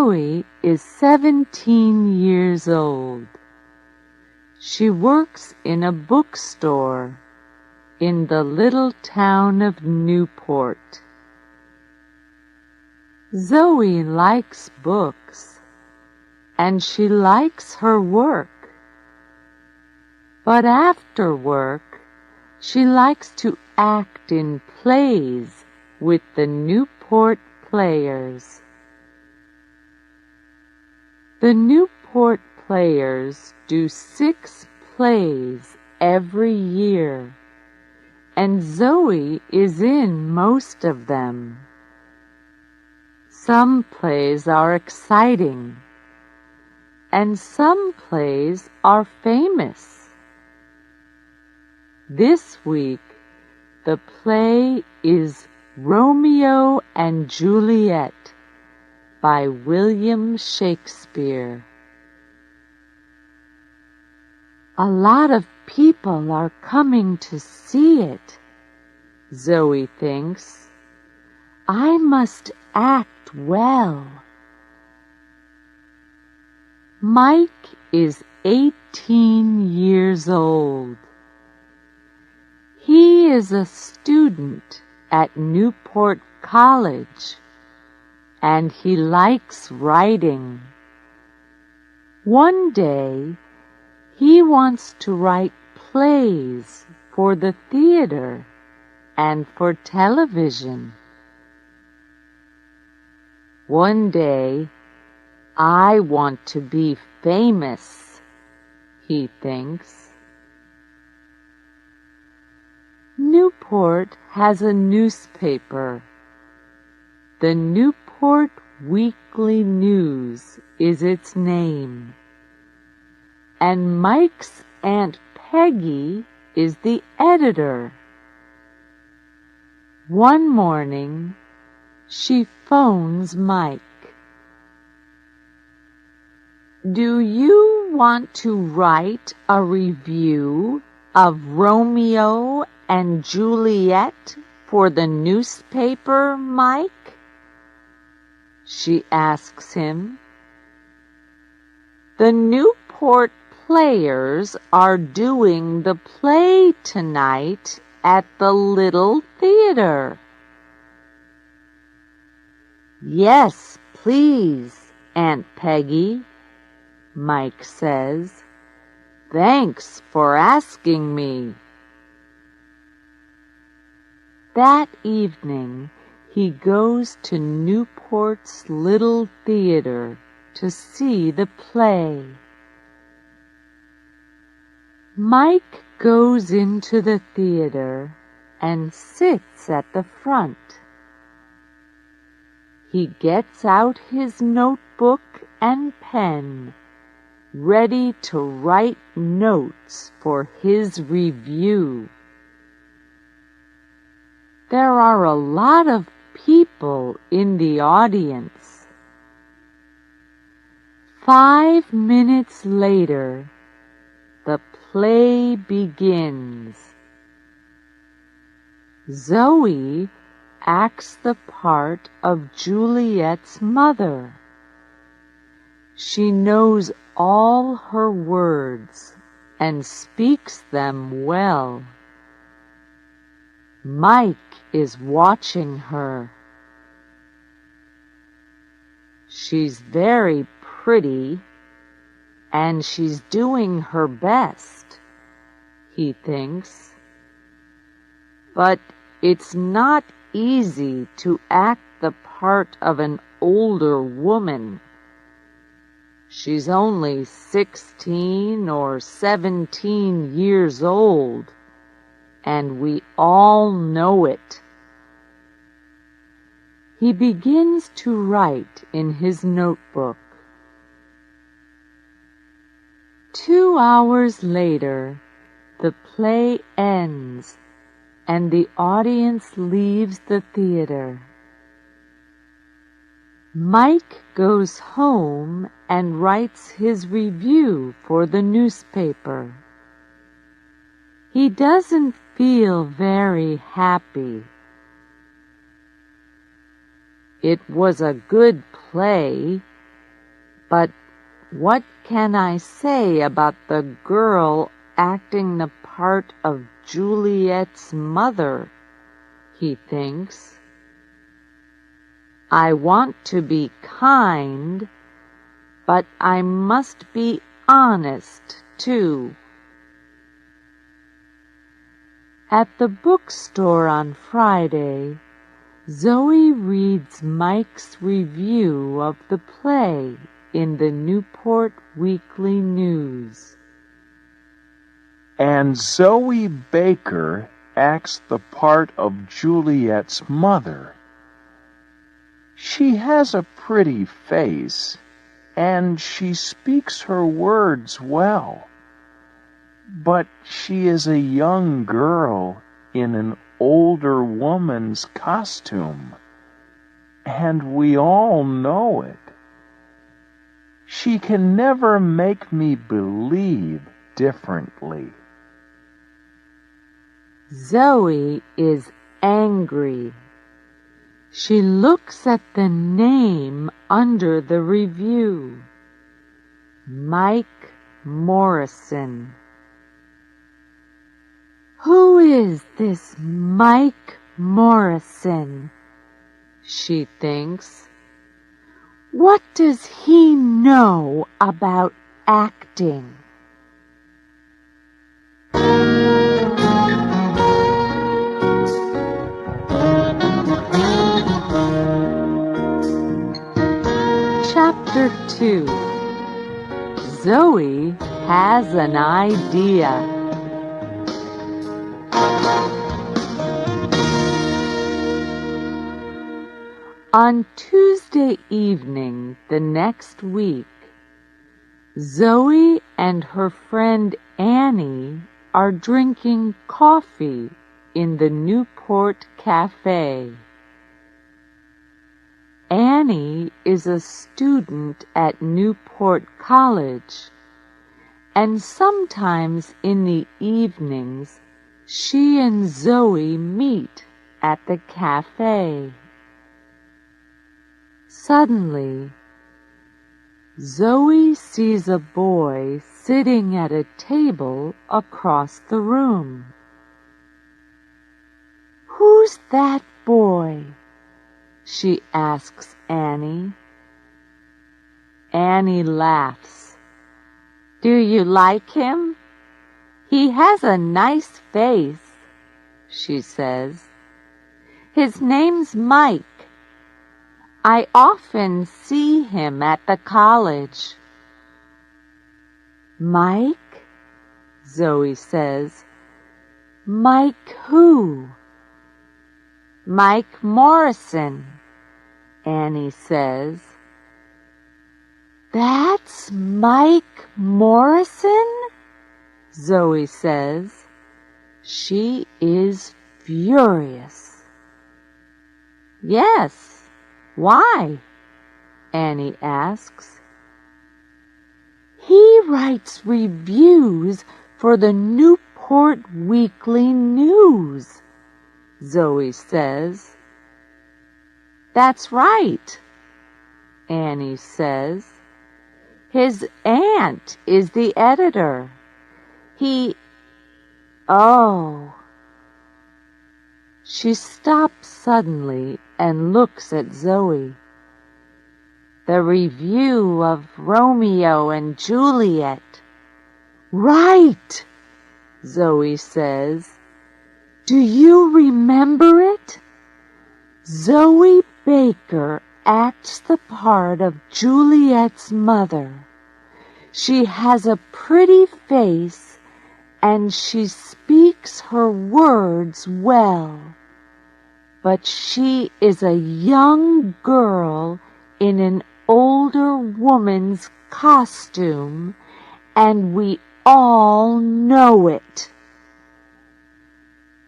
Zoe is 17 years old. She works in a bookstore in the little town of Newport. Zoe likes books, and she likes her work. But after work, she likes to act in plays with the Newport players. The Newport players do 6 plays every year, and Zoe is in most of them. Some plays are exciting, and some plays are famous. This week, the play is Romeo and Juliet by William Shakespeare. A lot of people are coming to see it, Zoe thinks. I must act well. Mike is 18 years old. He is a student at Newport College, and he likes writing. One day, he wants to write plays for the theater and for television. One day, I want to be famous, he thinks. Newport has a newspaper. The Newport Weekly News is its name. And Mike's Aunt Peggy is the editor. One morning, she phones Mike. Do you want to write a review of Romeo and Juliet for the newspaper, Mike? She asks him. The Newport players are doing the play tonight at the little theater. Yes, please, Aunt Peggy, Mike says. Thanks for asking me. That evening, he goes to Newport's little theater to see the play. Mike goes into the theater and sits at the front. He gets out his notebook and pen, ready to write notes for his review. There are a lot of people in the audience. 5 minutes later, the play begins. Zoe acts the part of Juliet's mother. She knows all her words and speaks them well. Mike is watching her. She's very pretty, and she's doing her best, he thinks. But it's not easy to act the part of an older woman. She's only 16 or 17 years old, and we all know it. He begins to write in his notebook. 2 hours later, the play ends, and the audience leaves the theater. Mike goes home and writes his review for the newspaper. He doesn't feel very happy. It was a good play, But what can I say about the girl acting the part of Juliet's mother? He thinks. I want to be kind, but I must be honest too. At the bookstore on Friday, Zoe reads Mike's review of the play in the Newport Weekly News. And Zoe Baker acts the part of Juliet's mother. She has a pretty face, and she speaks her words well. But she is a young girl in an older woman's costume, and we all know it. She can never make me believe differently. Zoe is angry. She looks at the name under the review. Mike Morrison. Who is this Mike Morrison? She thinks. What does he know about acting? Chapter 2. Zoe has an idea. On Tuesday evening the next week, Zoe and her friend Annie are drinking coffee in the Newport Cafe. Annie is a student at Newport College, and sometimes in the evenings she and Zoe meet at the cafe. Suddenly, Zoe sees a boy sitting at a table across the room. "Who's that boy?" she asks Annie. Annie laughs. "Do you like him? He has a nice face," she says. "His name's Mike. I often see him at the college." "Mike?" Zoe says. "Mike who?" "Mike Morrison," Annie says. "That's Mike Morrison?" Zoe says. She is furious. "Yes. Why?" Annie asks. "He writes reviews for the Newport Weekly News," Zoe says. "That's right," Annie says. "His aunt is the editor. Oh." She stops suddenly and looks at Zoe. "The review of Romeo and Juliet." "Right," Zoe says. "Do you remember it? Zoe Baker acts the part of Juliet's mother. She has a pretty face and she speaks her words well. But she is a young girl in an older woman's costume, and we all know it.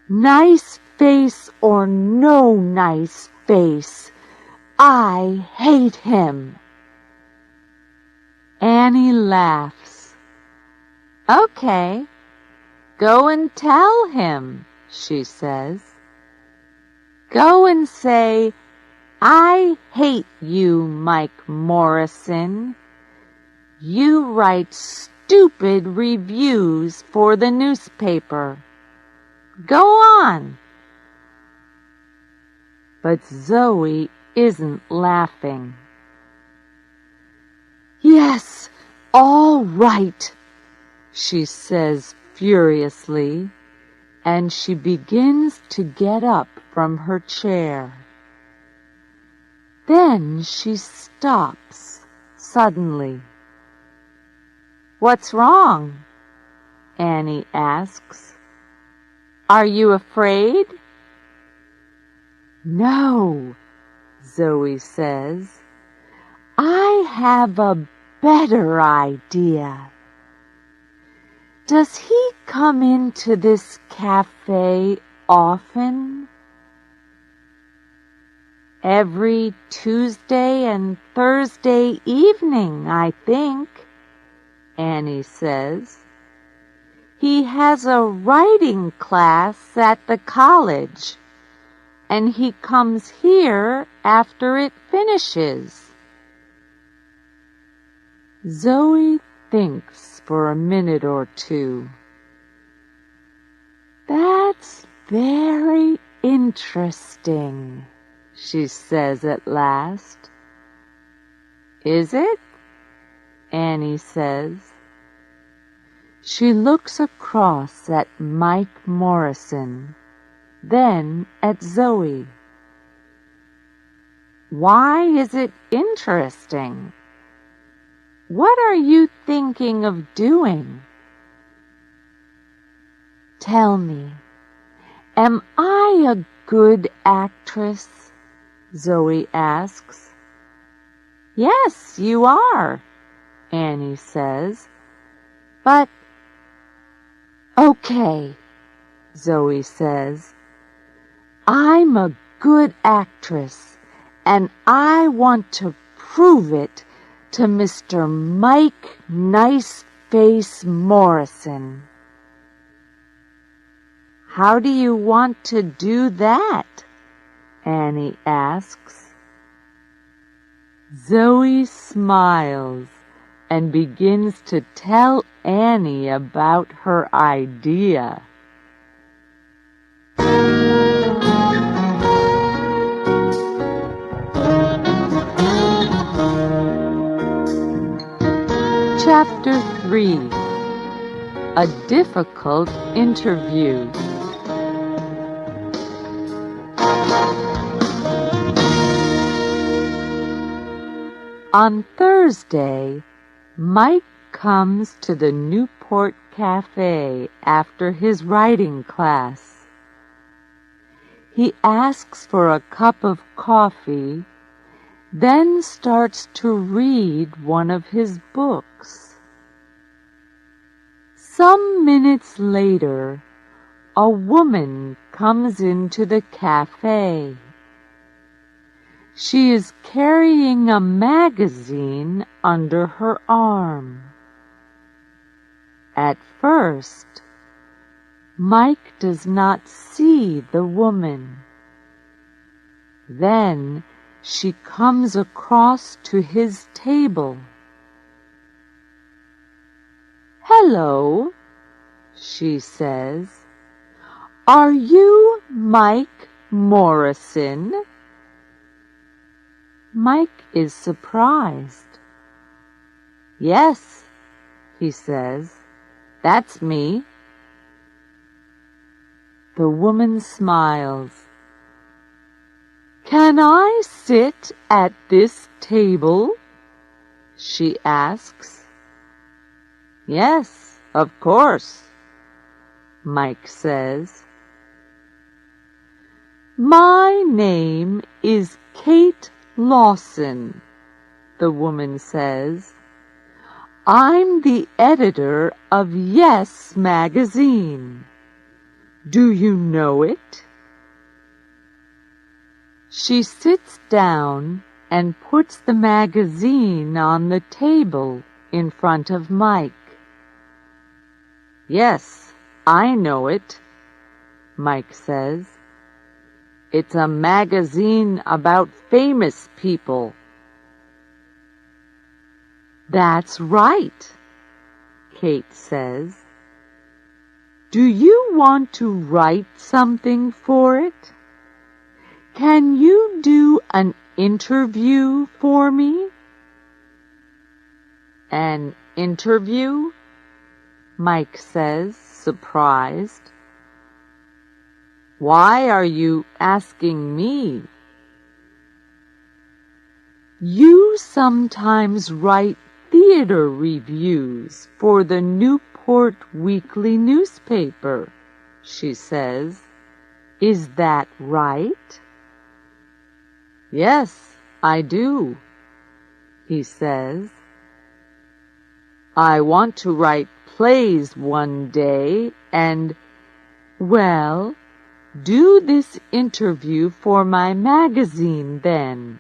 Nice face or no nice face, I hate him." Annie laughs. "Okay, go and tell him," she says. "Go and say, 'I hate you, Mike Morrison. You write stupid reviews for the newspaper. Go on." But Zoe isn't laughing. "Yes, all right," she says furiously, and she begins to get up from her chair. Then she stops suddenly. "What's wrong?" Annie asks. "Are you afraid?" "No," Zoe says. "I have a better idea. Does he come into this cafe often?" "Every Tuesday and Thursday evening, I think," Annie says. "He has a writing class at the college, and he comes here after it finishes." Zoe thinks for a minute or two. "That's very interesting," she says at last. "Is it?" Annie says. She looks across at Mike Morrison, then at Zoe. "Why is it interesting? What are you thinking of doing?" "Tell me, am I a good actress?" Zoe asks. "Yes, you are," Annie says. "But—" "Okay," Zoe says. "I'm a good actress, and I want to prove it to Mr. Mike Niceface Morrison." "How do you want to do that?" Annie asks. Zoe smiles and begins to tell Annie about her idea. Chapter 3. A Difficult Interview. On Thursday, Mike comes to the Newport Cafe after his writing class. He asks for a cup of coffee, then starts to read one of his books. Some minutes later, a woman comes into the cafe. She is carrying a magazine under her arm. At first, Mike does not see the woman. Then she comes across to his table. "Hello," she says. "Are you Mike Morrison?" Mike is surprised. "Yes," he says, "that's me." The woman smiles. "Can I sit at this table?" she asks. "Yes, of course," Mike says. "My name is Kate Lawson," the woman says. "I'm the editor of Yes magazine. Do you know it?" She sits down and puts the magazine on the table in front of Mike. "Yes, I know it," Mike says. "It's a magazine about famous people." That's right, Kate says. Do you want to write something for it? Can you do an interview for me? An interview? Mike says, surprised. Why are you asking me? You sometimes write theater reviews for the Newport Weekly newspaper, she says. Is that right? Yes, I do, he says. I want to write plays one day and, well, do this interview for my magazine then,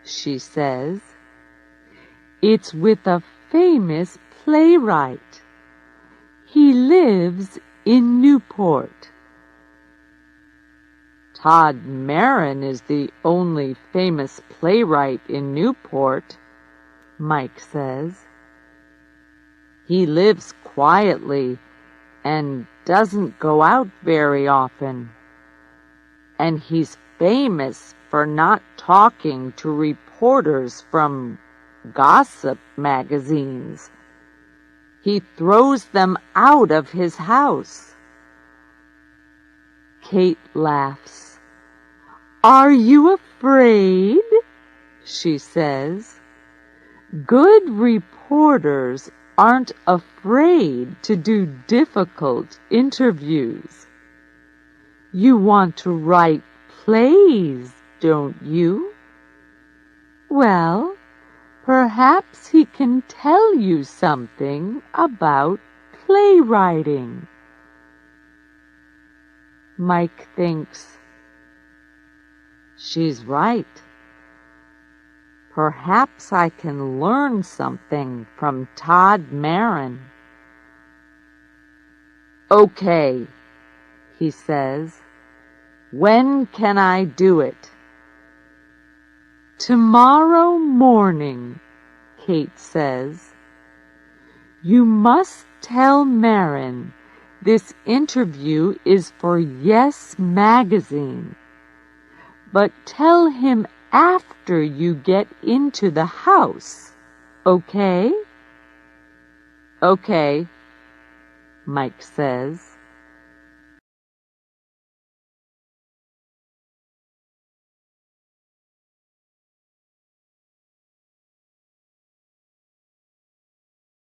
she says. It's with a famous playwright. He lives in Newport. Todd Marin is the only famous playwright in Newport, Mike says. He lives quietly and doesn't go out very often. And he's famous for not talking to reporters from gossip magazines. He throws them out of his house. Kate laughs. Are you afraid? She says. Good reporters aren't afraid to do difficult interviews. You want to write plays, don't you? Well, perhaps he can tell you something about playwriting. Mike thinks, she's right. Perhaps I can learn something from Todd Marin. Okay, he says. When can I do it? Tomorrow morning, Kate says. You must tell Marin this interview is for Yes Magazine. But tell him after you get into the house, okay? Okay, Mike says.